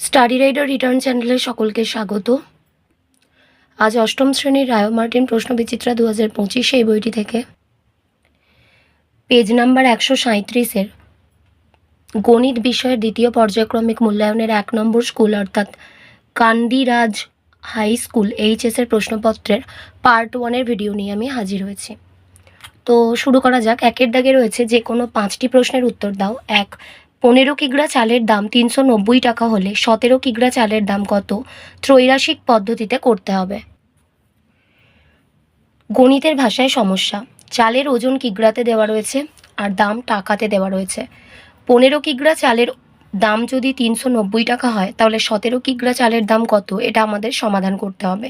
Study rider return চ্যানেলে সকলকে স্বাগত। আজ অষ্টম শ্রেণীর রায় মার্টিন প্রশ্নবিচিত্রা 2025 এই বইটি থেকে পেজ নাম্বার 137-এর গণিত বিষয়ের দ্বিতীয় পর্যায়ক্রমিক মূল্যায়নের 1 নম্বর স্কুল অর্থাৎ কান্দিরাজ হাই স্কুল এইচএসের প্রশ্নপত্রের পার্ট 1-এর ভিডিও নিয়ে আমি হাজির হয়েছি। তো শুরু করা যাক। একের দাগে রয়েছে যে কোনো 5টি প্রশ্নের উত্তর দাও। 1. 15 কিগ্রা চালের দাম 390 টাকা হলে 17 কিগ্রা চালের দাম কত ত্রৈরাসিক পদ্ধতিতে করতে হবে? গণিতের ভাষায় সমস্যা। চালের ওজন কিগ্রাতে দেওয়া রয়েছে আর দাম টাকাতে দেওয়া রয়েছে। 15 কিগ্রা চালের দাম যদি 390 টাকা হয় তাহলে 17 কিগ্রা চালের দাম কত, এটা আমাদের সমাধান করতে হবে।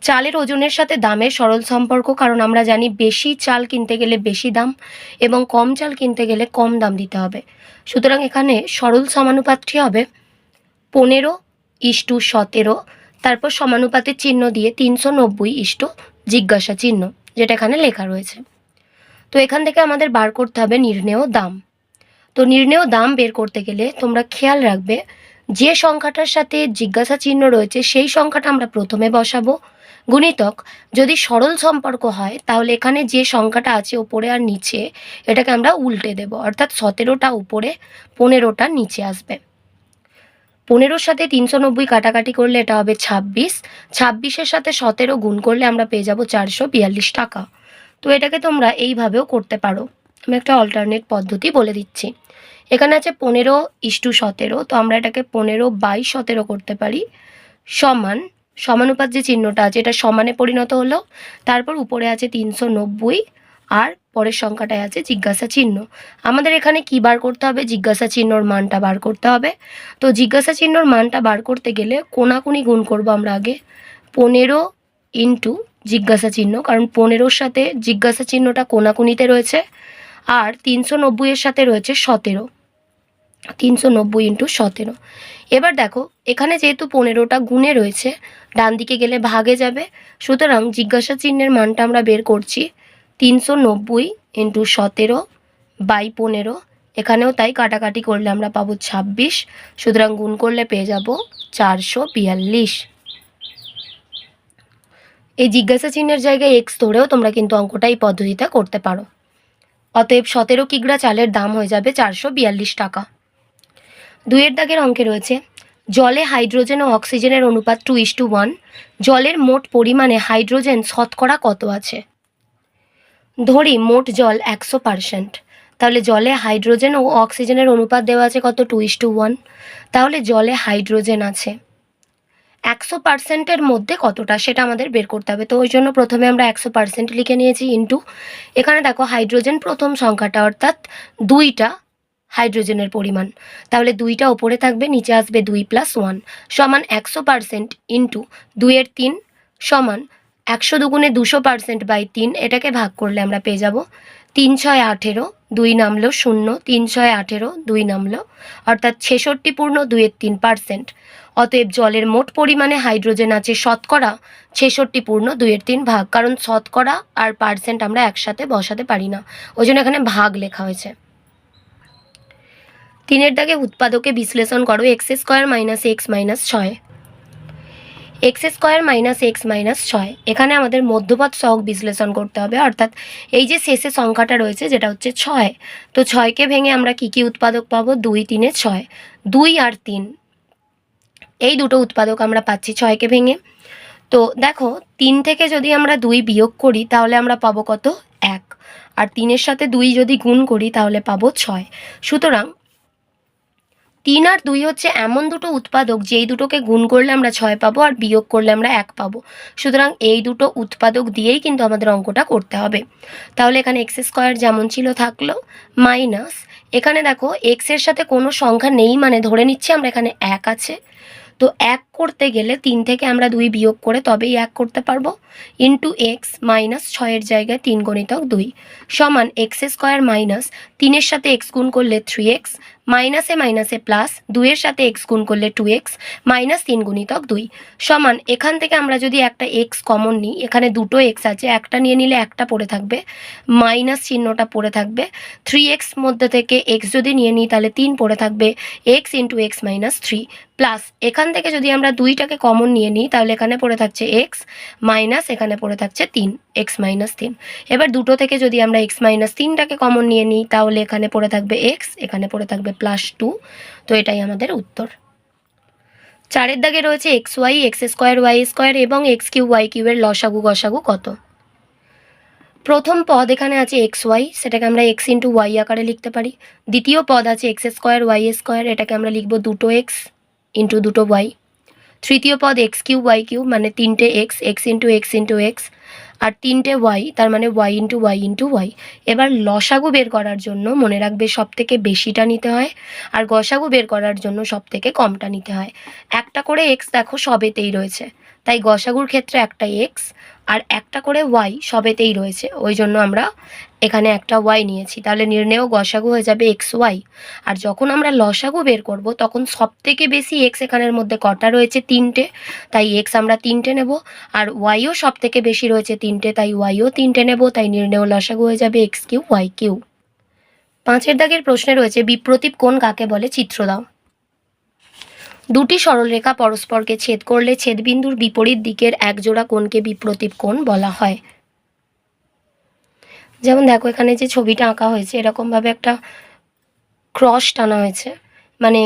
চালের ওজনের সাথে দামের সরল সম্পর্ক, কারণ আমরা জানি বেশি চাল কিনতে গেলে বেশি দাম এবং কম চাল কিনতে গেলে কম দাম দিতে হবে। সুতরাং এখানে সরল সমানুপাতটি হবে 15:17, তারপর সমানুপাতের চিহ্ন দিয়ে 390 জিজ্ঞাসা চিহ্ন, যেটা এখানে লেখা রয়েছে। তো এখান থেকে আমাদের বার করতে হবে নির্ণেয় দাম। তো নির্ণেয় দাম বের করতে গেলে তোমরা খেয়াল রাখবে যে সংখ্যাটার সাথে জিজ্ঞাসা চিহ্ন রয়েছে সেই সংখ্যাটা আমরা প্রথমে বসাবো। গুণিতক যদি সরল সম্পর্ক হয় তাহলে এখানে যে সংখ্যাটা আছে উপরে আর নিচে এটাকে আমরা উল্টে দেব, অর্থাৎ 17টা উপরে 15টা নিচে আসবে। 15-র সাথে 390 কাটাকাটি করলে এটা হবে 26। 26-এর সাথে 17 গুণ করলে আমরা পেয়ে যাব 442 টাকা। তো এটাকে তোমরা এইভাবেও করতে পারো। আমি একটা অল্টারনেট পদ্ধতি বলে দিচ্ছি। এখানে আছে 15:17, তো আমরা এটাকে 15/17 করতে পারি। সমানুপাত যে চিহ্নটা আছে এটা সমানে পরিণত হলো, তারপর উপরে আছে 390 আর পরের সংখ্যাটায় আছে জিজ্ঞাসা চিহ্ন। আমাদের এখানে কি বার করতে হবে? জিজ্ঞাসা চিহ্নর মানটা বার করতে হবে। তো জিজ্ঞাসা চিহ্নর মানটা বার করতে গেলে কোনাকুনি গুণ করব আমরা আগে। 15 ইন্টু জিজ্ঞাসা চিহ্ন, কারণ 15-র সাথে জিজ্ঞাসা চিহ্নটা কোনাকুনিতে রয়েছে, আর 390-এর সাথে রয়েছে 17। 390 ইন্টু 17। এবার দেখো এখানে যেহেতু 15টা গুণে রয়েছে, ডান দিকে গেলে ভাগে যাবে, সুতরাং জিজ্ঞাসা চিহ্নের মানটা আমরা বের করছি 390 ইন্টু 17/15। এখানেও তাই কাটাকাটি করলে আমরা পাবো 26, সুতরাং গুণ করলে পেয়ে যাব 442। এই জিজ্ঞাসা চিহ্নের জায়গায় এক্স ধরেও তোমরা কিন্তু অঙ্কটা এই পদ্ধতিতে করতে পারো। অতএব 17 কিগ্রা চালের দাম হয়ে যাবে 442 টাকা। 2-এর দাগের অঙ্কে রয়েছে জলে হাইড্রোজেন ও অক্সিজেনের অনুপাত 2:1। জলের মোট পরিমাণে হাইড্রোজেন শতকরা কত আছে? ধরি মোট জল 100%, তাহলে জলে হাইড্রোজেন ও অক্সিজেনের অনুপাত দেওয়া আছে কত? 2:1। তাহলে জলে হাইড্রোজেন আছে 100%-এর মধ্যে কতটা সেটা আমাদের বের করতে হবে। তো ওই জন্য প্রথমে আমরা 100% লিখে নিয়েছি, ইন্টু এখানে দেখো হাইড্রোজেন প্রথম সংখ্যাটা অর্থাৎ 2টা হাইড্রোজেনের পরিমাণ, তাহলে 2টা ওপরে থাকবে, নিচে আসবে 2 + 1 সমান 100% ইন্টু 2-এর 3 সমান 100 দুগুণে 200%/3। এটাকে ভাগ করলে আমরা পেয়ে যাব 3×6 = 18, 2 নামলো 0, 3×6 = 18, 2 নামলো, অর্থাৎ 66 পূর্ণ 2-এর 3%। অতএব জলের মোট পরিমাণে হাইড্রোজেন আছে শতকরা 66 পূর্ণ 2-এর 3 ভাগ, কারণ শতকরা আর পার্সেন্ট আমরা একসাথে বসাতে পারি না, ওই জন্য এখানে ভাগ লেখা হয়েছে। 3-এর দাগে উৎপাদকে বিশ্লেষণ করো x² - x - 6। x² - x - 6, এখানে আমাদের মধ্যপদ সহগ বিশ্লেষণ করতে হবে, অর্থাৎ এই যে শেষে সংখ্যাটা রয়েছে যেটা হচ্ছে 6, তো 6কে ভেঙে আমরা কি উৎপাদক পাবো? 2 × 3 = 6, 2 আর 3 এই দুটো উৎপাদক আমরা পাচ্ছি 6কে ভেঙে। তো দেখো 3 থেকে যদি আমরা 2 বিয়োগ করি তাহলে আমরা পাবো কত? 1, আর 3-এর সাথে 2 যদি গুণ করি তাহলে পাবো 6। সুতরাং 3 আর 2 হচ্ছে এমন দুটো উৎপাদক যেই দুটোকে গুণ করলে আমরা 6 পাবো আর বিয়োগ করলে আমরা 1 পাবো। সুতরাং এই দুটো উৎপাদক দিয়েই কিন্তু আমাদের অঙ্কটা করতে হবে। তাহলে এখানে x² যেমন ছিল থাকলো, মাইনাস এখানে দেখো x-এর সাথে কোনো সংখ্যা নেই, মানে ধরে নিচ্ছি আমরা এখানে 1 আছে, তো 1 করতে গেলে 3 থেকে আমরা 2 বিয়োগ করে তবেই 1 করতে পারবো, ইন্টু x মাইনাস 6-এর জায়গায় 3 × 2 সমান x² - 3-এর সাথে x গুণ করলে 3x মাইনাসে মাইনাসে প্লাস, 2-এর সাথে এক্স গুণ করলে 2x মাইনাস 3 গুণিতক 2 সমান, এখান থেকে আমরা যদি একটা এক্স কমন নিই, এখানে দুটো এক্স আছে, একটা নিয়ে নিলে একটা পড়ে থাকবে, মাইনাস চিহ্নটা পড়ে থাকবে, 3x মধ্যে থেকে এক্স যদি নিয়ে নিই তাহলে 3 পড়ে থাকবে, x into x minus 3 plus, এখান থেকে যদি আমরা 2টাকে কমন নিয়ে নিই তাহলে এখানে পড়ে থাকছে এক্স মাইনাস, এখানে পড়ে থাকছে 3 এক্স মাইনাস 3। এবার দুটো থেকে যদি আমরা এক্স মাইনাস 3টাকে কমন নিয়ে নিই তাহলে এখানে পড়ে থাকবে এক্স, এখানে পড়ে থাকবে +2। তো এটাই আমাদের উত্তর। 4-এর দাগে রয়েছে x y, x square y square এবং এক্স কিউ ওয়াই কিউবের লসাগু গসাগু কত। প্রথম পদ এখানে আছে এক্স ওয়াই, সেটাকে আমরা এক্স ইন্টু ওয়াই আকারে লিখতে পারি। দ্বিতীয় পদ আছে এক্স স্কোয়ার ওয়াই স্কোয়ার, এটাকে আমরা লিখব দুটো এক্স ইন্টু দুটো ওয়াই। তৃতীয় পদ এক্স কিউ ওয়াই কিউ, মানে 3টে X, X into x into X, আর 3টে ওয়াই, তার মানে Y into Y into Y. এবার লসাগু বের করার জন্য মনে রাখবে সব থেকে বেশিটা নিতে হয়, আর গসাগু বের করার জন্য সব থেকে কমটা নিতে হয়। একটা করে এক্স দেখো সবেতেই রয়েছে, তাই গসাগুর ক্ষেত্রে একটা এক্স আর একটা করে ওয়াই সবেতেই রয়েছে, ওই জন্য আমরা এখানে একটা ওয়াই নিয়েছি। তাহলে নির্ণেয় গসাগু হয়ে যাবে এক্স ওয়াই। আর যখন আমরা লসাগু বের করব তখন সব থেকে বেশি এক্স এখানের মধ্যে কটা রয়েছে, 3টে, তাই এক্স আমরা 3টে নেব, আর ওয়াইও সব থেকে বেশি রয়েছে 3টে, তাই ওয়াইও 3টে নেব, তাই নির্ণেয় লসাগু হয়ে যাবে এক্স কিউ ওয়াই কিউ। 5-এর দাগের প্রশ্নে রয়েছে বিপ্রতীপ কোণ কাকে বলে, চিত্র দাও। দুটি সরলরেখা পরস্পরকে ছেদ করলে ছেদবিন্দুর বিপরীত দিকের একজোড়া কোণকে বিপ্রতীপ কোণ বলা হয়। যেমন দেখো এখানে যে ছবিটা আঁকা হয়েছে এরকমভাবে একটা ক্রস টানা হয়েছে, মানে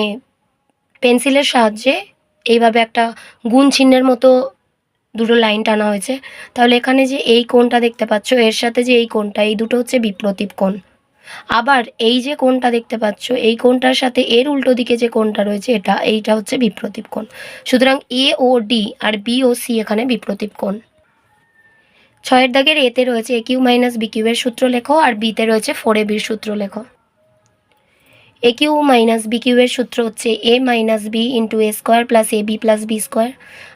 পেন্সিলের সাহায্যে এইভাবে একটা গুণ চিহ্নের মতো দুটো লাইন টানা হয়েছে। তাহলে এখানে যে এই কোণটা দেখতে পাচ্ছ এর সাথে যে এই কোণটা, এই দুটো হচ্ছে বিপ্রতীপ কোণ। আবার এই যে কোণটা দেখতে পাচ্ছ এই কোণটার সাথে এর উল্টো দিকে যে কোণটা রয়েছে এইটা হচ্ছে বিপ্রতীপ কোণ। সুতরাং এ ও ডি আর বি ও সি এখানে বিপ্রতীপ কোণ। 6-এর দাগের এতে রয়েছে এ কিউ মাইনাস বি কিউ এর সূত্র লেখো, আর বিতে রয়েছে 4ab এর সূত্র লেখো। এ কিউ মাইনাস বি কিউ এর সূত্র হচ্ছে a minus b into a square plus a b plus b square,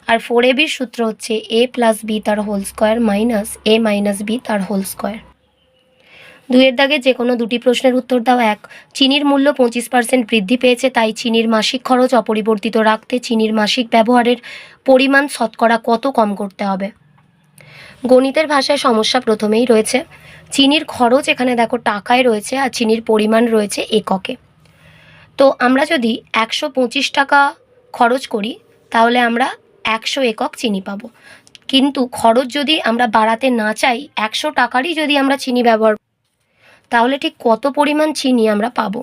R 4ab এর সূত্র হচ্ছে এ প্লাস বি তার whole square minus a minus b তার হোল স্কোয়ার। 2-এর দাগে যে কোনো দুটি প্রশ্নের উত্তর দাও। 1, চিনির মূল্য 25% বৃদ্ধি পেয়েছে, তাই চিনির মাসিক খরচ অপরিবর্তিত রাখতে চিনির মাসিক ব্যবহারের পরিমাণ শতকরা কত কম করতে হবে। গণিতের ভাষায় সমস্যা প্রথমেই রয়েছে। চিনির খরচ এখানে দেখো টাকায় রয়েছে আর চিনির পরিমাণ রয়েছে এককে। তো আমরা যদি 125 টাকা খরচ করি তাহলে আমরা 100 একক চিনি পাবো, কিন্তু খরচ যদি আমরা বাড়াতে না চাই, 100 টাকারই যদি আমরা চিনি ব্যবহার, তাহলে ঠিক কত পরিমাণ চিনি আমরা পাবো।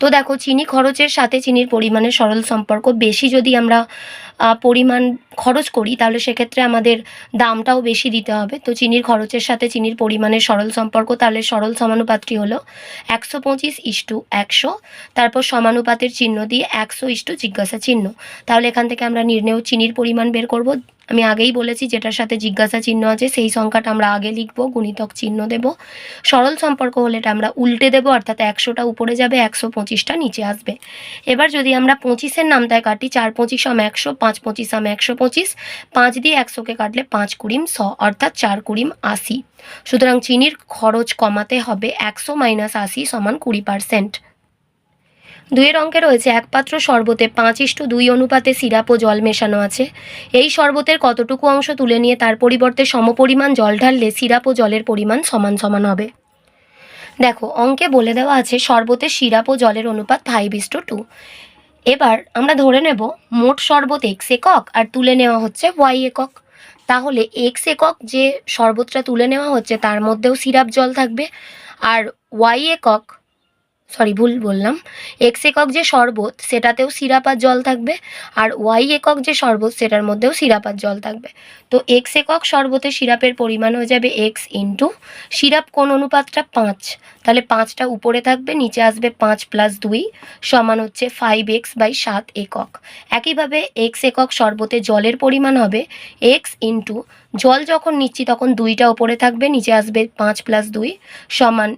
তো দেখো চিনি খরচের সাথে চিনির পরিমাণের সরল সম্পর্ক, বেশি যদি আমরা পরিমাণ খরচ করি তাহলে সেক্ষেত্রে আমাদের দামটাও বেশি দিতে হবে। তো চিনির খরচের সাথে চিনির পরিমাণের সরল সম্পর্ক, তাহলে সরল সমানুপাতটি হলো 125:100, তারপর সমানুপাতের চিহ্ন দিয়ে 100 জিজ্ঞাসা চিহ্ন। তাহলে এখান থেকে আমরা নির্ণেয় চিনির পরিমাণ বের করব। আমি আগেই বলেছি যেটার সাথে জিজ্ঞাসা চিহ্ন আছে সেই সংখ্যাটা আমরা আগে লিখব, গুণিতক চিহ্ন দেব। সরল সম্পর্ক হলে এটা আমরা উল্টে দেব, অর্থাৎ 100টা উপরে যাবে, 125টা নিচে আসবে। এবার যদি আমরা 25-এর নামতায় কাটি, 4×25 = 100, 5×25 = 125, 5 দিয়ে 100কে কাটলে 5×20 = 100, অর্থাৎ 4×20 = 80। সুতরাং চিনির খরচ কমাতে হবে 100 - 80 = 20%। 2-এর অঙ্কে রয়েছে এক পাত্র শরবতে 5:2 অনুপাতে সিরাপ ও জল মেশানো আছে। এই শরবতের কতটুকু অংশ তুলে নিয়ে তার পরিবর্তে সমপরিমাণ জল ঢাললে সিরাপ ও জলের পরিমাণ সমান সমান হবে। দেখো অঙ্কে বলে দেওয়া আছে শরবতের সিরাপ ও জলের অনুপাত 5:2। এবার আমরা ধরে নেব মোট শরবত x একক আর তুলে নেওয়া হচ্ছে y একক। তাহলে x একক যে শরবতটা তুলে নেওয়া হচ্ছে তার মধ্যেও সিরাপ জল থাকবে, আর y একক, সরি ভুল বললাম, এক্স একক যে শরবত সেটাতেও সিরাপ আর জল থাকবে, আর ওয়াই একক যে শরবত সেটার মধ্যেও সিরাপ আর জল থাকবে। তো এক্স একক শরবতে সিরাপের পরিমাণ হয়ে যাবে এক্স ইন্টু সিরাপ কোন অনুপাতটা 5, তাহলে 5টা উপরে থাকবে, নিচে আসবে 5 + 2 সমান হচ্ছে 5x/7 একক। একইভাবে এক্স একক শরবতে জলের পরিমাণ হবে এক্স ইন্টু, জল যখন নিচ্ছি তখন 2টা উপরে থাকবে, নিচে আসবে 5 + 2 সমান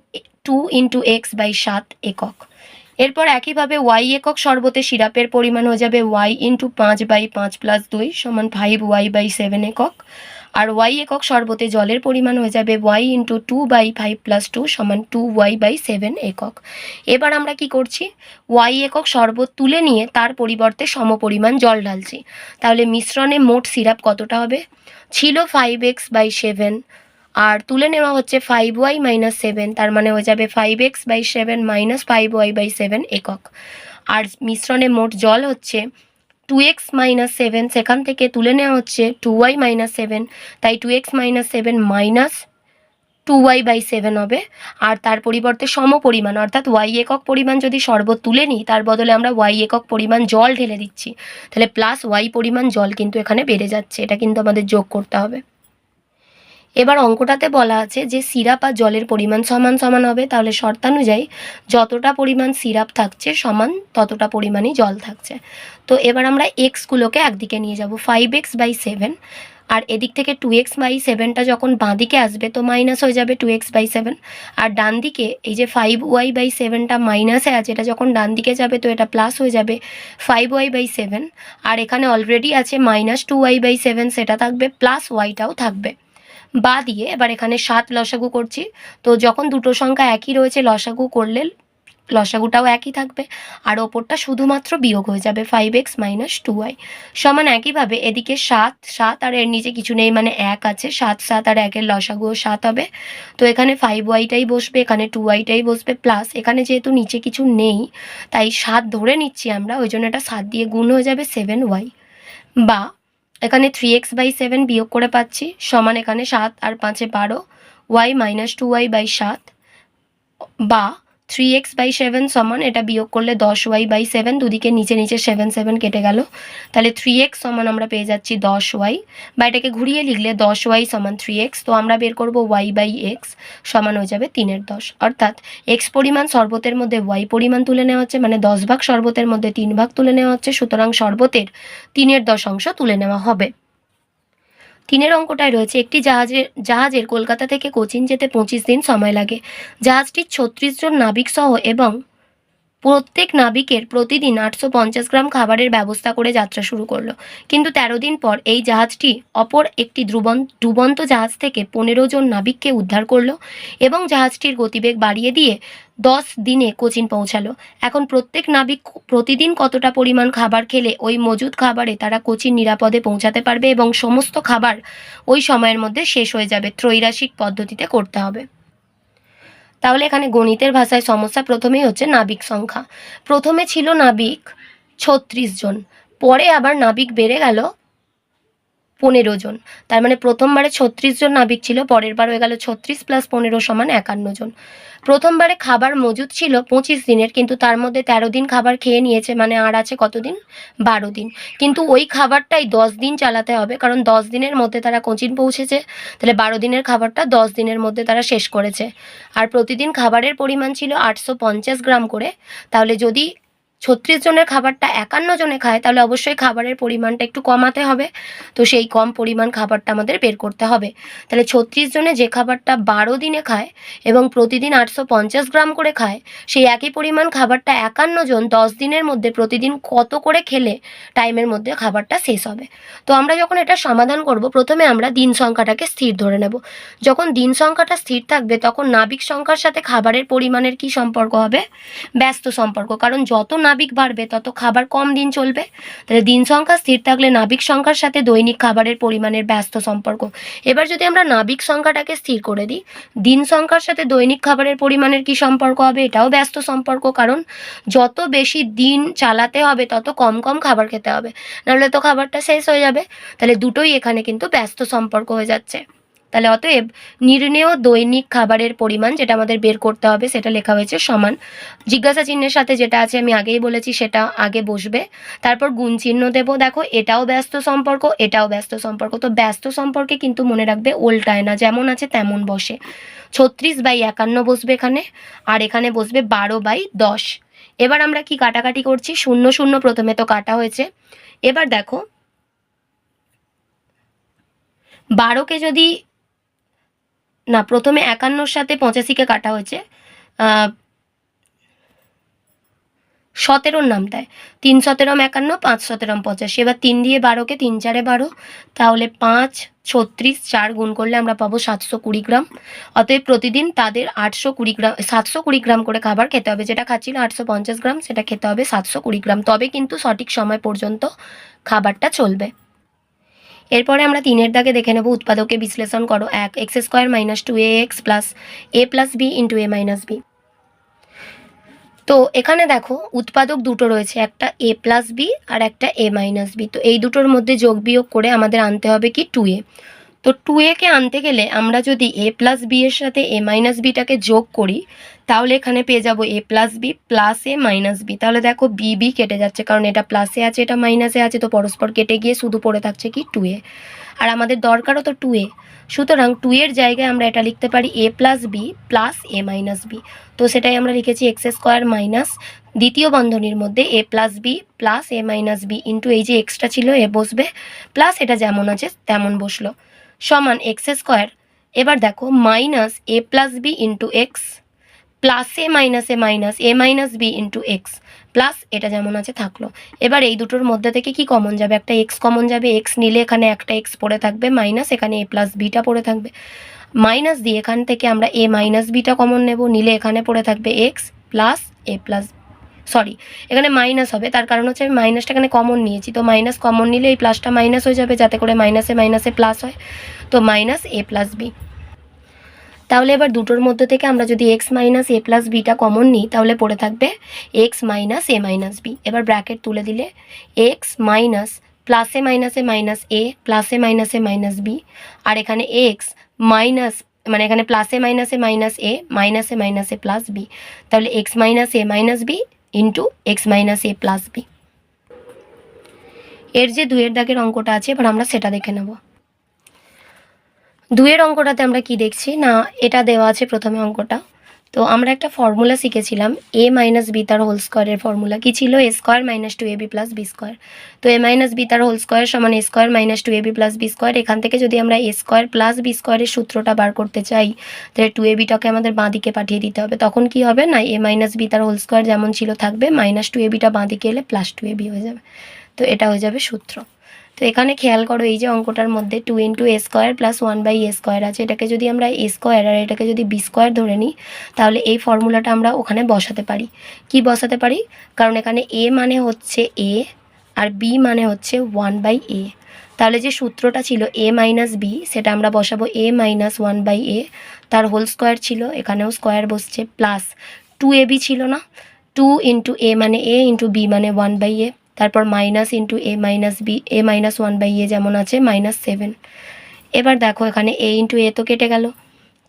2 × x/7 একক। এরপর একইভাবে y একক শরবতে সিরাপের পরিমাণ হয়ে যাবে y × 5/5 + 2 সমান 5y/7 একক। আর ওয়াই একক শরবতে জলের পরিমাণ হয়ে যাবে ওয়াই ইন্টু 2/5 + 2 = 2y/7 একক। এবার আমরা কি করছি, ওয়াই একক শরবত তুলে নিয়ে তার পরিবর্তে সমপরিমাণ জল ঢালছি। তাহলে মিশ্রণে মোট সিরাপ কতটা হবে, ছিল 5x/7 আর তুলে নেওয়া হচ্ছে 5y - 7, তার মানে হয়ে যাবে 5x/7 - 5y/7 একক। আর মিশ্রণে মোট জল হচ্ছে 2x - 7, সেখান থেকে তুলে নেওয়া হচ্ছে 2y - 7, তাই 2x - 7 - 2y/7 হবে। আর তার পরিবর্তে সমপরিমাণ অর্থাৎ ওয়াই একক পরিমাণ যদি শরবত তুলে নিই তার বদলে আমরা ওয়াই একক পরিমাণ জল ঢেলে দিচ্ছি, তাহলে প্লাস ওয়াই পরিমাণ জল কিন্তু এখানে বেড়ে যাচ্ছে, এটা কিন্তু আমাদের যোগ করতে হবে। এবার অঙ্কটাতে বলা আছে যে সিরাপ আর জলের পরিমাণ সমান সমান হবে, তাহলে শর্তানুযায়ী যতটা পরিমাণ সিরাপ থাকছে সমান ততটা পরিমাণই জল থাকছে। তো এবার আমরা এক্সগুলোকে একদিকে নিয়ে যাব, 5x/7 আর এদিক থেকে 2x/7টা যখন বাঁ দিকে আসবে তো মাইনাস হয়ে যাবে 2x/7, আর ডান দিকে এই যে 5y/7টা মাইনাসে আছে, এটা যখন ডান দিকে যাবে তো এটা প্লাস হয়ে যাবে 5y/7, আর এখানে অলরেডি আছে -2y/7, সেটা থাকবে প্লাস ওয়াইটাও থাকবে বা দিয়ে। এবার এখানে 7 লসাগু করছি, তো যখন দুটো সংখ্যা একই রয়েছে লসাগু করলে লসাগুটাও একই থাকবে আর ওপরটা শুধুমাত্র বিয়োগ হয়ে যাবে 5x - 2y সমান। একইভাবে এদিকে 7 7 আর এর নিচে কিছু নেই মানে 1 আছে, 7 7 আর 1-এর লসাগুও 7 হবে, তো এখানে 5y-টাই বসবে, এখানে 2y-টাই বসবে প্লাস এখানে যেহেতু নিচে কিছু নেই তাই 7 ধরে নিচ্ছি আমরা, ওই জন্য এটা 7 দিয়ে গুণ হয়ে যাবে 7y, বা এখানে 3x/7 বিয়োগ করে পাচ্ছি সমান এখানে 7 আর 5-এ 12 y - 2y/7, বা 3x/7 সমান এটা বিয়োগ করলে 10y/7, দুদিকে নিচে নিচে 7 7 কেটে গেল, তাহলে 3x সমান আমরা পেয়ে যাচ্ছি 10y, বা এটাকে ঘুরিয়ে লিখলে 10y = 3x, তো আমরা বের করব y/x সমান হয়ে যাবে 3/10, অর্থাৎ x পরিমাণ শরবতের মধ্যে y পরিমাণ তুলে নেওয়া হচ্ছে, মানে 10 ভাগ শরবতের মধ্যে 3 ভাগ তুলে নেওয়া হচ্ছে, সুতরাং শরবতের 3/10 অংশ তুলে নেওয়া হবে। 3-এর অঙ্কটায় রয়েছে একটি জাহাজের কলকাতা থেকে কোচিন যেতে 25 দিন সময় লাগে। জাহাজটির 36 জন নাবিক সহ এবং প্রত্যেক নাবিকের প্রতিদিন 850 গ্রাম খাবারের ব্যবস্থা করে যাত্রা শুরু করলো, কিন্তু 13 দিন পর এই জাহাজটি অপর একটি ডুবন্ত জাহাজ থেকে 15 জন নাবিককে উদ্ধার করলো এবং জাহাজটির গতিবেগ বাড়িয়ে দিয়ে 10 দিনে কোচিন পৌঁছালো। এখন প্রত্যেক নাবিক প্রতিদিন কতটা পরিমাণ খাবার খেলে ওই মজুদ খাবারে তারা কোচিন নিরাপদে পৌঁছাতে পারবে এবং সমস্ত খাবার ওই সময়ের মধ্যে শেষ হয়ে যাবে, ত্রৈরাশিক পদ্ধতিতে করতে হবে। তাহলে এখানে গণিতের ভাষায় সমস্যা প্রথমেই হচ্ছে নাবিক সংখ্যা। প্রথমে ছিল নাবিক 36 জন, পরে আবার নাবিক বেড়ে গেল 15 জন, তার মানে প্রথমবারে 36 জন নাবিক ছিল, পরের বার হয়ে গেল 36 + 15 = 51 জন। প্রথমবারে খাবার মজুদ ছিল 25 দিনের, কিন্তু তার মধ্যে 13 দিন খাবার খেয়ে নিয়েছে, মানে আর আছে কতদিন, 12 দিন, কিন্তু ওই খাবারটাই 10 দিন চালাতে হবে, কারণ 10 দিনের মধ্যে তারা কোচিন পৌঁছেছে, তাহলে 12 দিনের খাবারটা 10 দিনের মধ্যে তারা শেষ করেছে। আর প্রতিদিন খাবারের পরিমাণ ছিল 850 গ্রাম করে, তাহলে যদি 36 জনের খাবারটা 51 জনে খায় তাহলে অবশ্যই খাবারের পরিমাণটা একটু কমাতে হবে, তো সেই কম পরিমাণ খাবারটা আমাদের বের করতে হবে। তাহলে 36 জনে যে খাবারটা 12 দিনে খায় এবং প্রতিদিন 850 গ্রাম করে খায়, সেই একই পরিমাণ খাবারটা 51 জন 10 দিনের মধ্যে প্রতিদিন কত করে খেলে টাইমের মধ্যে খাবারটা শেষ হবে। তো আমরা যখন এটা সমাধান করব প্রথমে আমরা দিন সংখ্যাটাকে স্থির ধরে নেব। যখন দিন সংখ্যাটা স্থির থাকবে তখন নাবিক সংখ্যার সাথে খাবারের পরিমাণের কি সম্পর্ক হবে, ব্যস্ত সম্পর্ক, কারণ যত নাবিক বাড়বে তত খাবার কম দিন চলবে, তাহলে দিন সংখ্যা স্থির থাকলে নাবিক সংখ্যার সাথে দৈনিক খাবারের পরিমাণের ব্যস্ত সম্পর্ক। এবার যদি আমরা নাবিক সংখ্যাটাকে স্থির করে দিই, দিন সংখ্যার সাথে দৈনিক খাবারের পরিমাণের কি সম্পর্ক হবে, এটাও ব্যস্ত সম্পর্ক, কারণ যত বেশি দিন চালাতে হবে তত কম কম খাবার খেতে হবে, নাহলে তো খাবারটা শেষ হয়ে যাবে, তাহলে দুটোই এখানে কিন্তু ব্যস্ত সম্পর্ক হয়ে যাচ্ছে। তাহলে অতএব নির্ণেয় দৈনিক খাবারের পরিমাণ যেটা আমাদের বের করতে হবে সেটা লেখা হয়েছে সমান, জিজ্ঞাসা চিহ্নের সাথে যেটা আছে আমি আগেই বলেছি সেটা আগে বসবে, তারপর গুণ চিহ্ন দেবো। দেখো এটাও ব্যস্ত সম্পর্ক, এটাও ব্যস্ত সম্পর্ক, তো ব্যস্ত সম্পর্কে কিন্তু মনে রাখবে উল্টায় না, যেমন আছে তেমন বসে। 36/51 বসবে এখানে, আর এখানে বসবে 12/10। এবার আমরা কি কাটাকাটি করছি, 0 0 প্রথমে তো কাটা হয়েছে। এবার দেখো 12কে যদি না, প্রথমে 51-র সাথে 85-কে কাটা হয়েছে, 17 নাম দেয়। 3 17 51, 5 17 85। এবার 3 দিয়ে 12কে 3 4 12, তাহলে 5 36, 4 গুণ করলে আমরা পাবো 720 গ্রাম। অতএব প্রতিদিন তাদের 820 গ্রাম 720 গ্রাম করে খাবার খেতে হবে। যেটা খাচ্ছিল 850 গ্রাম, সেটা খেতে হবে 720 গ্রাম। তবে কিন্তু সঠিক সময় পর্যন্ত খাবারটা চলবে। এরপরে আমরা 3 দাগে দেখে নেব উৎপাদকে বিশ্লেষণ করো। 1 x square minus 2ax plus a plus b into a minus b. তো এখানে দেখো উৎপাদক দুটো রয়েছে, একটা a প্লাস বি আর একটা a মাইনাস বি। তো এই দুটোর মধ্যে যোগ বিয়োগ করে আমাদের আনতে হবে কি 2a। তো 2a-কে আনতে গেলে আমরা যদি a প্লাস বি এর সাথে a মাইনাস বিটাকে যোগ করি, তাহলে এখানে পেয়ে যাবো a plus b plus a minus b. তাহলে দেখো বি বি কেটে যাচ্ছে, কারণ এটা প্লাসে আছে এটা মাইনাসে আছে, তো পরস্পর কেটে গিয়ে শুধু পড়ে থাকছে কি 2a। আর আমাদের দরকারও তো 2a, সুতরাং 2 এর জায়গায় আমরা এটা লিখতে পারি a plus b plus a minus b. তো সেটাই আমরা লিখেছি এক্স স্কোয়ার মাইনাস দ্বিতীয় বন্ধনীর মধ্যে a plus b plus a minus b into এই যে এক্সটা ছিল এ বসবে, প্লাস এটা যেমন আছে তেমন বসলো, সমান এক্স স্কোয়ার। এবার দেখো minus a plus b into x plus a minus a minus b into x plus এটা যেমন আছে থাকলো। এবার এই দুটোর মধ্যে থেকে কি কমন যাবে, একটা এক্স কমন যাবে, এক্স নিলে এখানে একটা এক্স পড়ে থাকবে, মাইনাস এখানে এ প্লাস বিটা পড়ে থাকবে, মাইনাস দিয়ে এখান থেকে আমরা এ মাইনাস বিটা কমন নেব, নিলে এখানে পড়ে থাকবে এক্স প্লাস এ প্লাস, সরি এখানে মাইনাস হবে, তার কারণ হচ্ছে আমি মাইনাসটা এখানে কমন নিয়েছি, তো মাইনাস কমন নিলে এই প্লাসটা মাইনাস হয়ে যাবে, যাতে করে মাইনাসে মাইনাসে প্লাস হয়, তো মাইনাস এ প্লাস বি। তাহলে এবার দুটোর মধ্যে থেকে আমরা যদি x minus a plus beta common নিই, তাহলে পড়ে থাকবে x minus a minus B. এবার ব্র্যাকেট তুলে দিলে এক্স মাইনাস প্লাসে মাইনাসে এ প্লাসে মাইনাস বি, আর এখানে এক্স মাইনাস মানে এখানে প্লাসে মাইনাস এ মাইনাসে প্লাস বি, তাহলে x minus a minus b into x minus a plus b. এর যে 2 দাগের অঙ্কটা আছে এবার আমরা সেটা দেখে নেব। 2 অঙ্কটাতে আমরা কি দেখছি না, এটা দেওয়া আছে প্রথমে অঙ্কটা। তো আমরা একটা ফর্মুলা শিখেছিলাম a মাইনাস বি তার হোল স্কোয়ারের ফর্মুলা কি ছিল, a square minus 2ab plus b square. তো a মাইনাস বি তার হোল স্কোয়ার সমান a square minus 2ab plus b square. এখান থেকে যদি আমরা a স্কোয়ার প্লাস বি স্কোয়ারের সূত্রটা বার করতে চাই, তাহলে 2abটাকে আমাদের বাঁ দিকে পাঠিয়ে দিতে হবে। তখন কি হবে না, a মাইনাস বি তার হোল স্কোয়ার যেমন ছিল থাকবে, মাইনাস 2abটা বাঁ দিকে এলে প্লাস 2ab হয়ে যাবে। তো এটা হয়ে যাবে সূত্র। তো এখানে খেয়াল করো এই যে অঙ্কটার মধ্যে 2 into a square plus 1/a square আছে, এটাকে যদি আমরা এ স্কোয়ার আর এটাকে যদি বি স্কোয়ার ধরে নিই, তাহলে এই ফর্মুলাটা আমরা ওখানে বসাতে পারি। কি বসাতে পারি, কারণ এখানে a মানে হচ্ছে a আর b মানে হচ্ছে 1/a। তাহলে যে সূত্রটা ছিল a মাইনাস বি, সেটা আমরা বসাবো a মাইনাস 1/a, তার হোল স্কোয়ার ছিল, এখানেও স্কোয়ার বসছে, প্লাস 2ab ছিল না, 2 ইন্টু a মানে a ইন্টু b মানে 1/a, তারপর minus into A minus B A minus 1/a যেমন আছে -7। এবার দেখো এখানে a ইন্টু এ তো কেটে গেল,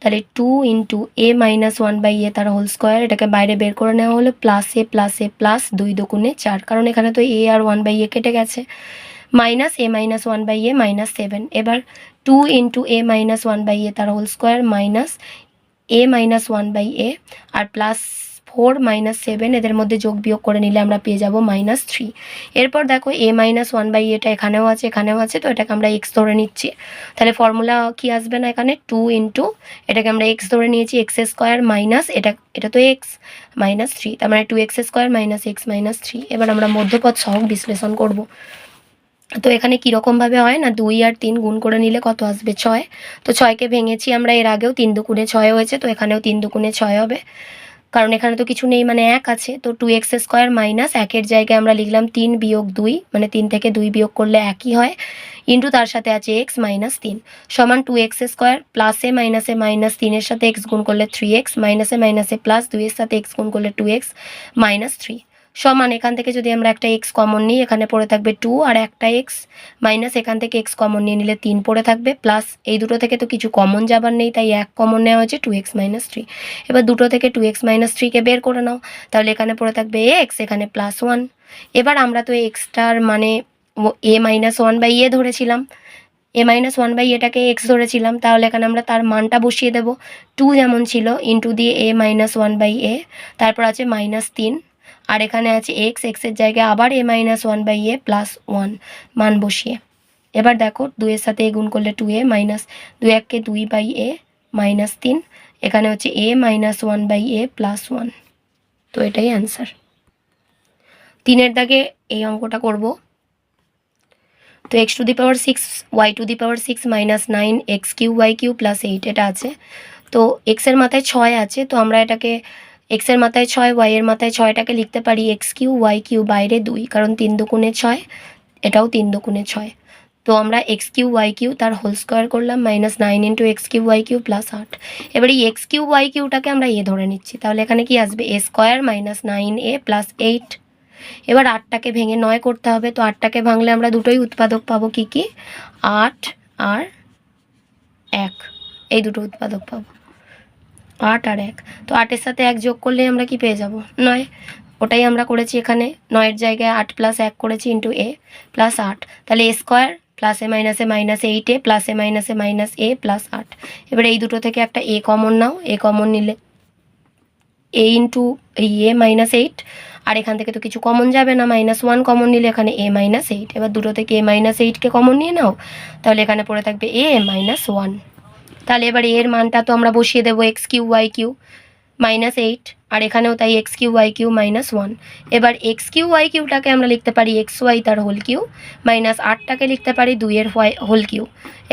তাহলে 2 ইন্টু এ মাইনাস 1/a তার হোল স্কোয়ার, এটাকে বাইরে বের করে নেওয়া হলো, প্লাস এ প্লাস 2 দুগুণে 4, কারণ এখানে তো a আর 1/a কেটে গেছে, মাইনাস এ মাইনাস 1/a -7। এবার 2 ইন্টু এ মাইনাস 1/a তার whole square minus a minus 1/a আর প্লাস 4 -7, এদের মধ্যে যোগ বিয়োগ করে নিলে আমরা পেয়ে যাব -3। এরপর দেখো a মাইনাস 1/aটা এখানেও আছে, তো এটাকে আমরা x ধরে নিচ্ছি। তাহলে ফর্মুলা কি আসবে না, এখানে 2 ইন্টু এটাকে আমরা x ধরে নিয়েছি, এক্স স্কোয়ার মাইনাস এটা তো x -3, তার মানে 2x স্কোয়ার মাইনাস x -3। এবার আমরা মধ্যপদ সহগ বিশ্লেষণ করব। তো এখানে কীরকমভাবে হয় না, 2 আর 3 গুণ করে নিলে কত আসবে, 6। তো 6কে ভেঙেছি আমরা এর আগেও, 3 দুগুণে 6 হয়েছে, তো এখানেও 3 দুগুণে 6 হবে, কারণ এখানে তো কিছু নেই মানে 1 আছে, তো 2x স্কোয়ার মাইনাস 1-এর জায়গায় আমরা লিখলাম 3 বিয়োগ 2, মানে 3 থেকে 2 বিয়োগ করলে 1ই হয়, ইন্টু তার সাথে আছে x -3 সমান 2x স্কোয়ার প্লাসে মাইনাসে -3-এর সাথে x গুণ করলে 3x মাইনাসে প্লাস 2-এর সাথে x গুণ করলে 2x -3 সমান, এখান থেকে যদি আমরা একটা x কমন নিই, এখানে পড়ে থাকবে 2 আর একটা x, মাইনাস এখান থেকে x কমন নিয়ে নিলে 3 পড়ে থাকবে, প্লাস এই দুটো থেকে তো কিছু কমন যাবার নেই, তাই 1 কমন নেওয়া হয়েছে 2x -3। এবার দুটো থেকে 2x -3কে বের করে নাও, তাহলে এখানে পড়ে থাকবে x, এখানে +1। এবার আমরা তো এক্সটার মানে a মাইনাস 1/a ধরেছিলাম, a মাইনাস 1/aটাকে x ধরেছিলাম, তাহলে এখানে আমরা তার মানটা বসিয়ে দেব, 2 যেমন ছিল ইন্টু দিয়ে a মাইনাস 1/a, তারপর আছে -3, আর এখানে আছে x, এর জায়গায় আবার a মাইনাস 1/a +1 মান বসিয়ে। এবার দেখো 2-এর সাথে গুণ করলে 2a মাইনাস 2 2/a -3, এখানে হচ্ছে a মাইনাস 1/a +1। তো এটাই অ্যান্সার। 3 দাগে এই অঙ্কটা করব। তো x to the power 6 y to the power 6 minus 9 x cube y cube plus 8 এটা আছে। তো এক্সের মাথায় 6 আছে, তো আমরা এটাকে এক্সের মাথায় 6 ওয়াইয়ের মাথায় 6টাকে লিখতে পারি এক্স কিউ ওয়াই কিউ, বাইরে 2, কারণ 3 দুগুণে 6, এটাও 3 দুগুণে 6। তো আমরা এক্স কিউ ওয়াই কিউ তার হোল স্কোয়ার করলাম minus 9 into x cube y cube plus 8। এবার এই এক্স কিউ ওয়াই কিউটাকে আমরা এ ধরে নিচ্ছি, তাহলে এখানে কি আসবে এ স্কোয়ার মাইনাস 9a প্লাস 8। এবার 8টাকে ভেঙে 9 করতে হবে, তো 8টাকে ভাঙলে আমরা দুটোই উৎপাদক পাবো, কি কি 8 আর 1, এই দুটো উৎপাদক পাবো 8 আর 1। তো 8-এর সাথে 1 যোগ করলে আমরা কি পেয়ে যাব 9, ওটাই আমরা করেছি এখানে। 9-এর জায়গায় 8 প্লাস 1 করেছি ইন্টু এ প্লাস 8, তাহলে এ স্কোয়ার প্লাসে মাইনাসে মাইনাস 8a প্লাসে মাইনাসে মাইনাস এ প্লাস 8। এবার এই দুটো থেকে একটা a common now, a common নিলে এ ইন্টু এই এ মাইনাস 8, আর এখান থেকে তো কিছু কমন যাবে না, -1 কমন নিলে এখানে এ মাইনাস 8। এবার দুটো থেকে এ মাইনাস 8কে কমন নিয়ে নাও, তাহলে এখানে পড়ে থাকবে এ মাইনাস 1। তাহলে এবার এর মানটা তো আমরা বসিয়ে দেবো এক্স কিউ ওয়াই কিউ -8, আর এখানেও তাই এক্স কিউ ওয়াই কিউ -1। এবার এক্স কিউ ওয়াই কিউটাকে আমরা লিখতে পারি এক্স ওয়াই তার হোল কিউ, -8টাকে লিখতে পারি 2-এর হোল কিউ,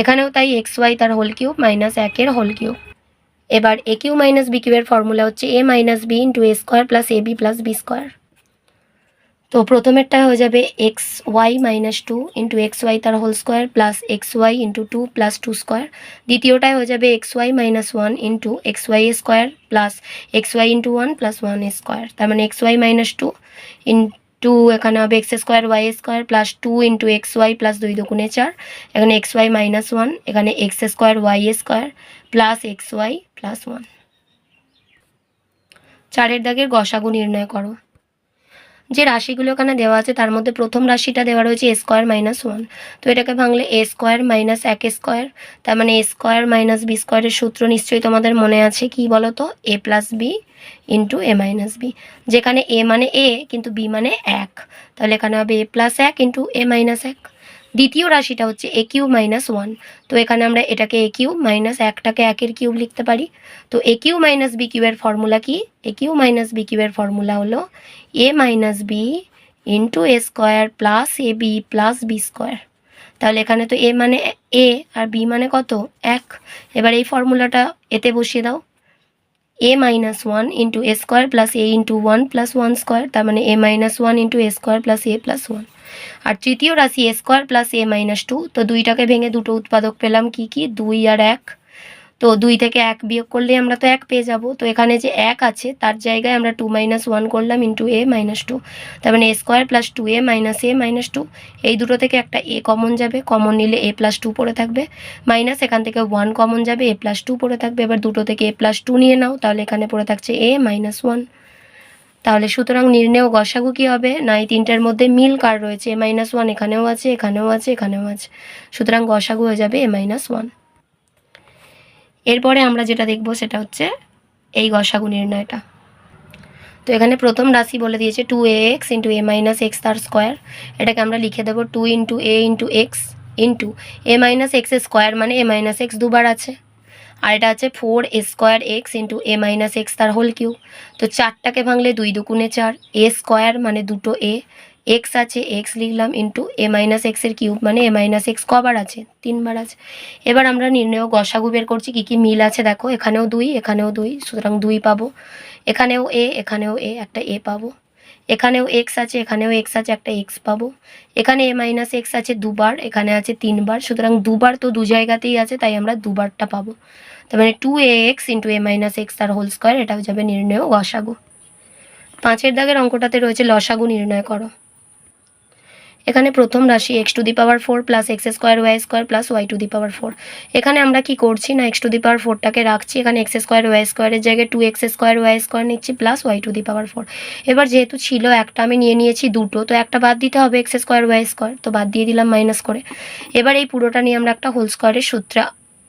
এখানেও তাই এক্স ওয়াই তার হোল কিউ -1-এর হোল কিউ। এবার a cube minus b cube এর ফর্মুলা হচ্ছে a minus b into a square plus a b plus b square. তো প্রথমেরটা হয়ে যাবে x y minus 2 into x y তার whole square plus x y into 2 plus 2 square. দ্বিতীয়টায় হয়ে যাবে x y minus 1 into x y square plus x y into 1 plus 1 square, তার মানে এক্স ওয়াই মাইনাস 2 ইন্টু এখানে হবে x square y square plus 2 into x y plus 2 দুগুণে 4, এখানে x y minus 1, এখানে x square y square plus x y plus 1। 4-এর দাগের গসাগু নির্ণয় করো। যে রাশিগুলো এখানে দেওয়া আছে তার মধ্যে প্রথম রাশিটা দেওয়া রয়েছে এ স্কোয়ার মাইনাস 1, তো এটাকে ভাঙলে এ স্কোয়ার মাইনাস 1 স্কোয়ার, তার মানে এ স্কোয়ার মাইনাস বি স্কোয়ারের সূত্র নিশ্চয়ই তোমাদের মনে আছে, কি বলো তো এ প্লাস বি ইন্টু এ মাইনাস বি, যেখানে এ মানে এ কিন্তু বি মানে 1, তাহলে এখানে হবে এ প্লাস 1 ইন্টু এ মাইনাস 1। দ্বিতীয় রাশিটা হচ্ছে এ কিউ মাইনাস 1, তো এখানে আমরা এটাকে এ কিউ মাইনাস 1টাকে 1-এর কিউব লিখতে পারি। তো এ কিউ মাইনাস বি কিউ এর ফর্মুলা কি, এ কিউ মাইনাস বি কিউ এর ফর্মুলা হলো এ minus b into a square plus a b plus b square. তাহলে এখানে তো এ মানে এ আর বি মানে কত 1, এবার এই ফর্মুলাটা এতে বসিয়ে দাও, এ minus 1 into a square plus A into 1 plus 1 square, তার মানে এ minus 1 into a square plus A plus 1। আর তৃতীয় রাশি এ স্কোয়ার প্লাস এ মাইনাস 2, তো দুইটাকে ভেঙে দুটো উৎপাদক পেলাম, কি কি 2 আর 1, তো 2 থেকে 1 বিয়োগ করলে আমরা তো 1 পেয়ে যাব, তো এখানে যে 1 আছে তার জায়গায় আমরা 2 মাইনাস 1 করলাম ইন্টু এ মাইনাস 2, তার মানে এ square plus 2a minus a minus 2, এই দুটো থেকে একটা এ কমন যাবে, কমন নিলে এ প্লাস 2 পড়ে থাকবে, মাইনাস এখান থেকে 1 কমন যাবে, এ প্লাস 2 পড়ে থাকবে। এবার দুটো থেকে এ প্লাস 2 নিয়ে নাও, তাহলে এখানে পড়ে থাকছে এ মাইনাস 1। তাহলে সুতরাং নির্ণেয় গসাগু কী হবে না, এই তিনটার মধ্যে মিল কার রয়েছে, এ মাইনাস 1 এখানেও আছে এখানেও আছে এখানেও আছে, সুতরাং গসাগু হয়ে যাবে এ মাইনাস 1। এরপরে আমরা যেটা দেখব সেটা হচ্ছে এই গসাগু নির্ণয়টা। তো এখানে প্রথম রাশি বলে দিয়েছে 2ax ইন্টু এ মাইনাস এক্স তার স্কোয়ার, এটাকে আমরা লিখে দেবো 2 ইন্টু এ ইন্টু এক্স ইন্টু এ মাইনাস এক্স স্কোয়ার, মানে এ মাইনাস এক্স দুবার আছে, আর এটা আছে 4 স্কোয়ার এক্স ইন্টু এ মাইনাস এক্স তার হোল কিউ। তো 4টাকে ভাঙলে 2 দুগুণে 4, এ স্কোয়ার মানে দুটো এ, এক্স আছে এক্স লিখলাম ইন্টু এ মাইনাস এক্সের কিউব, মানে এ মাইনাস এক্স কবার আছে 3বার আছে। এবার আমরা নির্ণয় গসাগু বের করছি, কী কী মিল আছে দেখো, এখানেও 2 এখানেও 2, সুতরাং 2 পাবো, এখানেও এখানেও একটা এ পাবো, এখানেও এক্স আছে এখানেও এক্স আছে একটা এক্স পাবো, এখানে এ মাইনাস এক্স আছে দুবার এখানে আছে 3বার, সুতরাং দুবার তো দু জায়গাতেই আছে তাই আমরা দুবারটা পাবো, তার মানে 2ax ইন্টু এ মাইনাস এক্স তার হোল স্কোয়ার, এটা হয়ে যাবে নির্ণয় গসাগু। 5-এর দাগের অঙ্কটাতে রয়েছে লসাগু নির্ণয় করো। এখানে প্রথম রাশি x to the power 4 plus x square y square plus y to the power 4, এখানে আমরা কি করছি না এক্স টু দি পাওয়ার 4টাকে রাখছি, এখানে এক্স স্কোয়ার ওয়াই স্কোয়ারের জায়গায় 2x স্কোয়ার ওয়াই স্কোয়ার নিচ্ছি plus y to the power 4। এবার যেহেতু ছিল একটা আমি নিয়ে নিয়েছি দুটো, তো একটা বাদ দিতে হবে এক্স স্কোয়ার ওয়াই স্কোয়ার, তো বাদ দিয়ে দিলাম মাইনাস করে। এবার এই পুরোটা নিয়ে আমরা একটা হোল স্কোয়ারের সূত্র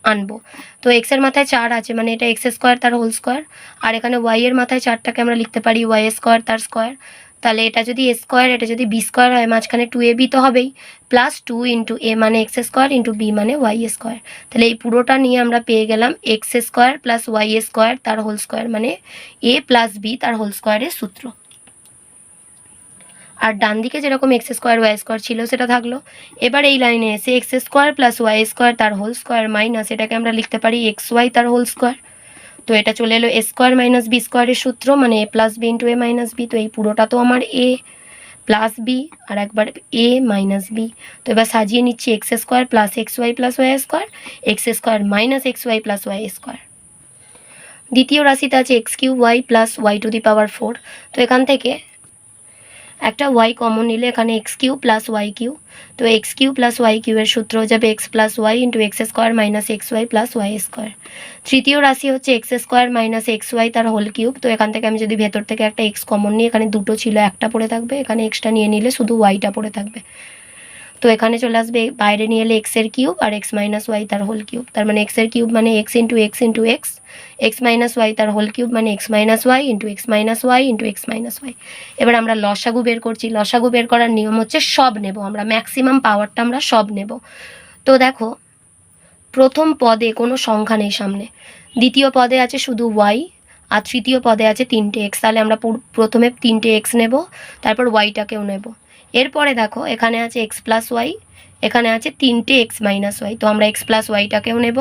আনবো। তো এক্সের মাথায় 4 আছে মানে এটা এক্স স্কোয়ার তার হোল স্কোয়ার, আর এখানে ওয়াইয়ের মাথায় 4টাকে আমরা লিখতে পারি ওয়াই স্কোয়ার তার স্কোয়ার, তাহলে এটা যদি এ স্কোয়ার এটা যদি বি স্কোয়ার হয় মাঝখানে 2ab তো হবেই, প্লাস 2 ইন্টু এ মানে এক্স স্কোয়ার ইন্টু বি মানে ওয়াই স্কোয়ার, তাহলে এই পুরোটা নিয়ে আমরা পেয়ে গেলাম x square plus y square তার হোল স্কোয়ার, মানে এ প্লাস বি তার হোল স্কোয়ারের সূত্র। আর ডান দিকে যেরকম এক্স স্কোয়ার ওয়াই স্কোয়ার ছিল সেটা থাকলো। এবার এই লাইনে এসে x square plus y square তার হোল স্কোয়ার মাইনাস এটাকে আমরা লিখতে পারি এক্স ওয়াই তার হোল স্কোয়ার। তো এটা চলে এলো এ স্কোয়ার মাইনাস বি স্কোয়ারের সূত্র, মানে a plus b into A minus b. তো এই পুরোটা তো আমার এ প্লাস বি আর একবার এ মাইনাস বি। তো এবার সাজিয়ে নিচ্ছি x square plus x y plus y square, x square minus x y plus y square. দ্বিতীয় রাশিতে আছে x cube y plus y to the power 4। তো এখান থেকে একটা ওয়াই কমন নিলে এখানে x cube plus y cube. তো x cube plus y cube এর সূত্র হয়ে যাবে x plus y into x square minus x y plus y square. তৃতীয় রাশি হচ্ছে x square minus x y তার হোল কিউব। তো এখান থেকে আমি যদি ভেতর থেকে একটা এক্স কমন নিই, এখানে দুটো ছিল একটা পড়ে থাকবে, এখানে এক্সটা নিয়ে নিলে শুধু ওয়াইটা পড়ে থাকবে। তো এখানে চলে আসবে বাইরে নিয়ে এলে এক্সের কিউব আর এক্স মাইনাস ওয়াই তার হোল কিউব, তার মানে এক্সের কিউব মানে x into x into x, x minus y তার হোল কিউব মানে x minus y into x minus y into x minus y. এবার আমরা লসাগু বের করছি। লসাগু বের করার নিয়ম হচ্ছে সব নেব আমরা, ম্যাক্সিমাম পাওয়ারটা আমরা সব নেব। তো দেখো প্রথম পদে কোনো সংখ্যা নেই সামনে, দ্বিতীয় পদে আছে শুধু ওয়াই আর তৃতীয় পদে আছে 3টে এক্স, তাহলে আমরা প্রথমে 3টে এক্স নেব, তারপর ওয়াইটাকেও নেব। এরপরে দেখো এখানে আছে এক্স প্লাস ওয়াই, এখানে আছে 3টে এক্স মাইনাস ওয়াই, তো আমরা এক্স প্লাস ওয়াইটাকেও নেব,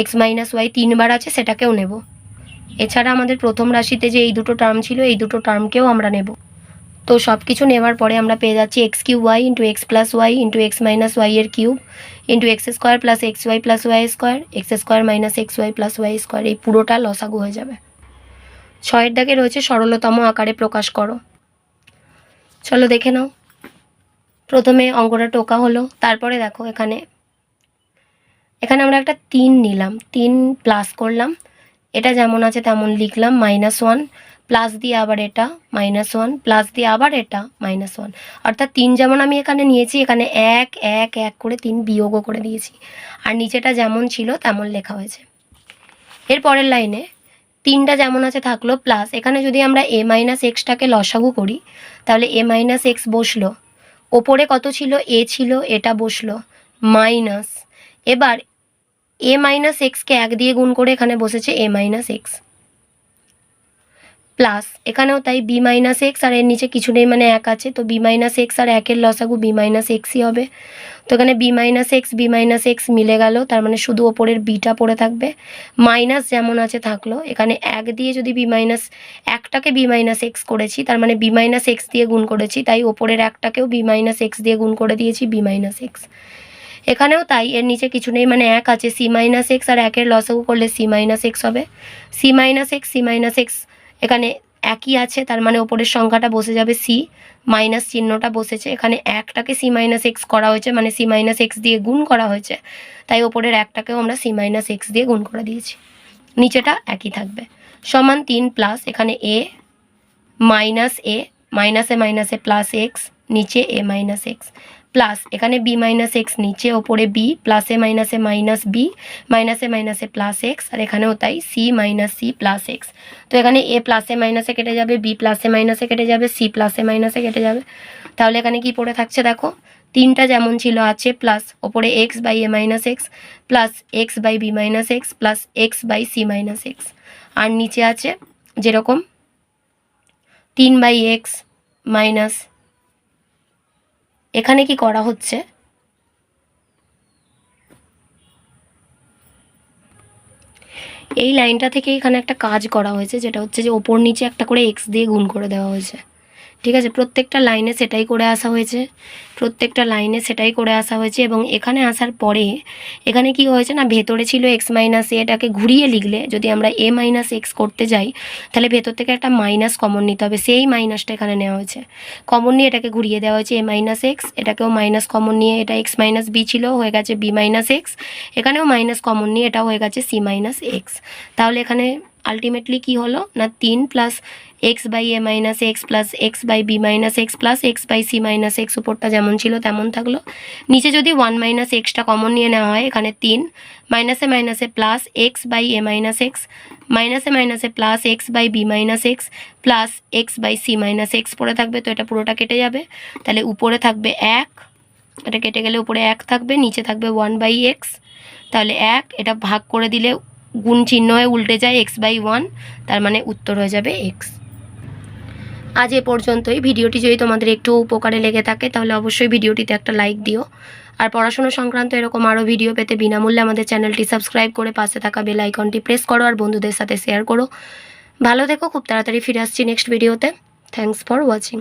এক্স মাইনাস ওয়াই 3বার আছে সেটাকেও নেব। এছাড়া আমাদের প্রথম রাশিতে যে এই দুটো টার্ম ছিল এই দুটো টার্মকেও আমরা নেব। তো সব কিছু নেওয়ার পরে আমরা পেয়ে যাচ্ছি x cube y into x plus y into x minus y এর cube into x square plus x y plus y square, x square minus x y plus y square. এই পুরোটা লসাগু হয়ে যাবে। 6এর দাগে রয়েছে সরলতম আকারে প্রকাশ করো। চলো দেখে নাও। প্রথমে অঙ্কটা টোকা হলো, তারপরে দেখো এখানে আমরা একটা 3 নিলাম, 3 প্লাস করলাম, এটা যেমন আছে তেমন লিখলাম -1 প্লাস দিয়ে আবার এটা -1 প্লাস দিয়ে আবার এটা -1, অর্থাৎ 3 যেমন আমি এখানে নিয়েছি এখানে 1 1 1 করে 3 বিয়োগও করে দিয়েছি, আর নিচেটা যেমন ছিল তেমন লেখা হয়েছে। এর পরের লাইনে 3টা যেমন আছে থাকলো প্লাস, এখানে যদি আমরা এ মাইনাস এক্সটাকে লসাগু করি তাহলে এ মাইনাস এক্স বসলো, ওপরে কত ছিল এ ছিল এটা বসলো মাইনাস, এবার এ মাইনাস এক্সকে 1 দিয়ে গুণ করে এখানে বসেছে এ মাইনাস এক্স প্লাস, এখানেও তাই বি মাইনাস এক্স আর এর নিচে কিছু নেই মানে 1 আছে, তো বি মাইনাস এক্স আর 1-এর লসাগু বি মাইনাস এক্সই হবে। তো এখানে বি মাইনাস এক্স মিলে গেল, তার মানে শুধু ওপরের বিটা পড়ে থাকবে, মাইনাস যেমন আছে থাকলো, এখানে 1 দিয়ে যদি একটাকে বি মাইনাস এক্স করেছি তার মানে বি মাইনাস এক্স দিয়ে গুণ করেছি, তাই ওপরের একটাকেও বি মাইনাস এক্স দিয়ে গুণ করে দিয়েছি বি মাইনাস এক্স। এখানেও তাই, এর নিচে কিছু নেই মানে 1 আছে, সি মাইনাস এক্স আর 1-এর লসাগু করলে সি মাইনাস এক্স হবে, সি মাইনাস এক্স এখানে একই আছে, তার মানে ওপরের সংখ্যাটা বসে যাবে সি, মাইনাস চিহ্নটা বসেছে, এখানে একটাকে সি মাইনাস এক্স করা হয়েছে মানে সি মাইনাস এক্স দিয়ে গুণ করা হয়েছে, তাই ওপরের একটাকেও আমরা সি মাইনাস এক্স দিয়ে গুণ করে দিয়েছি, নিচেটা একই থাকবে, সমান 3 প্লাস এখানে এ মাইনাসে প্লাস এক্স নিচে এ মাইনাস এক্স প্লাস এখানে বি মাইনাস এক্স নিচে ওপরে বি প্লাসে মাইনাসে মাইনাস বি মাইনাসে প্লাস এক্স, আর এখানেও তাই c minus c plus x. তো এখানে এ প্লাসে মাইনাসে কেটে যাবে, বি প্লাসে মাইনাসে কেটে যাবে, সি প্লাসে মাইনাসে কেটে যাবে, তাহলে এখানে কি পড়ে থাকছে দেখো 3টা যেমন ছিল আছে প্লাস ওপরে x by a minus x plus x by b minus x plus x by c minus x, আর নিচে আছে যেরকম 3/x মাইনাস, এখানে কি করা হচ্ছে এই লাইনটা থেকে এখানে একটা কাজ করা হয়েছে, যেটা হচ্ছে যে ওপর নিচে একটা করে এক্স দিয়ে গুণ করে দেওয়া হয়েছে, ঠিক আছে, প্রত্যেকটা লাইনে সেটাই করে আসা হয়েছে, এবং এখানে আসার পরে এখানে কি হয়েছে না, ভেতরে ছিল এক্স মাইনাস এটাকে ঘুরিয়ে লিখলে যদি আমরা এ মাইনাস এক্স করতে যাই তাহলে ভেতর থেকে একটা মাইনাস কমন নিতে হবে, সেই মাইনাসটা এখানে নেওয়া হয়েছে, কমন নিয়ে এটাকে ঘুরিয়ে দেওয়া হয়েছে এ মাইনাস এক্স, এটাকেও মাইনাস কমন নিয়ে এটা এক্স মাইনাস বি ছিল হয়ে গেছে বি মাইনাস এক্স, এখানেও মাইনাস কমন নিয়ে এটা হয়ে গেছে সি মাইনাস এক্স। তাহলে এখানে আলটিমেটলি কি হলো না 3 plus x by a minus x plus x by b minus x plus x by c minus x, উপরটা যেমন ছিল তেমন থাকলো, নিচে যদি 1 মাইনাস এক্সটা কমন নিয়ে নেওয়া হয় এখানে 3 মাইনাসে plus x by a minus x মাইনাসে plus x by b minus x plus x by c minus x পড়ে থাকবে, তো এটা পুরোটা কেটে যাবে, তাহলে উপরে থাকবে 1, এটা কেটে গেলে উপরে 1 থাকবে, নিচে থাকবে 1/x, তাহলে 1 এটা ভাগ করে দিলে গুণ চিহ্ন হয়ে উল্টে যায় x/1, তার মানে উত্তর হয়ে যাবে x। আজ এ পর্যন্তই। ভিডিওটি যদি তোমাদের একটু উপকারে লেগে থাকে তাহলে অবশ্যই ভিডিওটিতে একটা লাইক দিও। আর পড়াশোনা সংক্রান্ত এরকম আরও ভিডিও পেতে বিনামূল্যে আমাদের চ্যানেলটি সাবস্ক্রাইব করে পাশে থাকা বেল আইকনটি প্রেস করো আর বন্ধুদের সাথে শেয়ার করো। ভালো থেকো, খুব তাড়াতাড়ি ফিরে আসছি নেক্সট ভিডিওতে। Thanks for watching.